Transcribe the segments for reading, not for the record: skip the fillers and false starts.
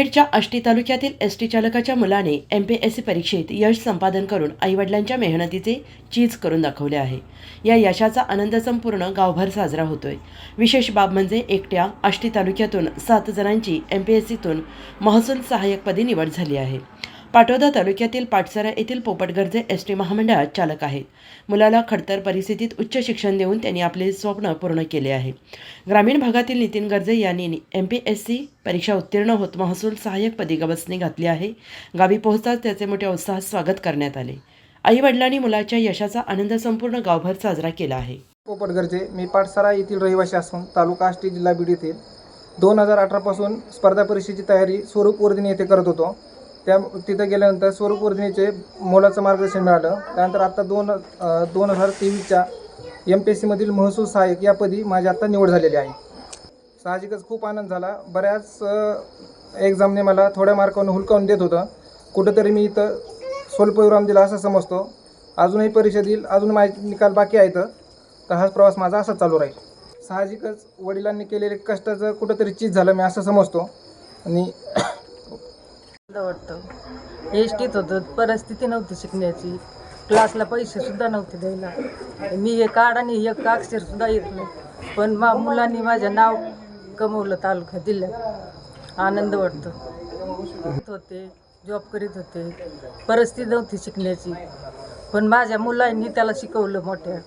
नांदेडच्या आष्टी तालुक्यातील एसटी चालकाच्या मुलाने MPSC परीक्षेत यश संपादन करून आईवडिलांच्या मेहनतीचे चीज करून दाखवले आहे। या यशाचा आनंद संपूर्ण गावभर साजरा होतोय। विशेष बाब म्हणजे एकट्या आष्टी तालुक्यातून 7 जणांची MPSCतून महसूल सहाय्यकपदी निवड झाली आहे। पाटोदा तालुक्यातील पाटसरा येथील पोपट गर्जे एसटी महामंडळात चालक आहेत। मुलाला खडतर परिस्थितीत उच्च शिक्षण देऊन त्यांनी आपले स्वप्न पूर्ण केले आहे। ग्रामीण भागातील नितीन गर्जे यांनी MPSC परीक्षा उत्तीर्ण होत महसूल सहाय्यकपदी गवसणी घातली आहे। गावी पोहोचताच त्याचे मोठ्या उत्साहात स्वागत करण्यात आले। आई वडिलांनी मुलाच्या यशाचा आनंद संपूर्ण गावभर साजरा केला आहे। पोपट गर्जे मी पाटसरा येथील रहिवासी असून तालुका आष्टी जिल्हा बीड येथील 2018 पासून स्पर्धा परीक्षेची तयारी स्वरूप वर्धिनी येथे करत होतो। तिथे गेल्यानंतर स्वरूप वर्धिनीचे मोलाचं मार्गदर्शन मिळालं। त्यानंतर आता 2023च्या MPSC मधील महसूल सहाय्यक या पदी माझी आता निवड झालेली आहे। साहजिकच खूप आनंद झाला। बऱ्याच एक्झामने मला थोड्या मार्कावरून हुलकावून देत होतं। कुठंतरी मी इथं स्वल्पविराम दिला असं समजतो। अजूनही परीक्षा देईल, अजून माझे निकाल बाकी आहेत, तर हाच प्रवास माझा असा चालू राहील। साहजिकच वडिलांनी केलेले कष्टाचं कुठंतरी चीज झालं मी असं समजतो। आणि वाटतं एसटीत होतं, परिस्थिती नव्हती शिकण्याची, क्लासला पैसे सुद्धा नव्हते द्यायला। मी हे कार्ड आणि एक अक्षर सुद्धा येत नाही, पण मुलांनी माझं नाव कमवलं तालुक्यात जिल्ह्यात। आनंद वाटतो। होते जॉब करीत होते, परिस्थिती नव्हती शिकण्याची, पण माझ्या मुलांनी त्याला शिकवलं। मोठ्या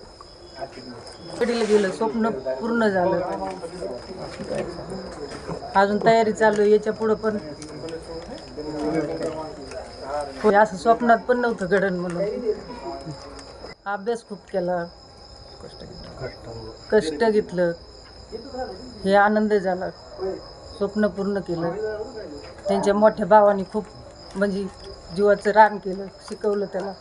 वडील गेलं, स्वप्न पूर्ण झालं। अजून तयारी चालू आहे, याच्या पुढं पण असं स्वप्नात पण नव्हतं घडण म्हणून। अभ्यास खूप केला, कष्ट घेतलं, हे आनंद झाला। स्वप्न पूर्ण केलं। त्यांच्या मोठ्या भावाने खूप म्हणजे जीवाचं रान केलं, शिकवलं त्याला।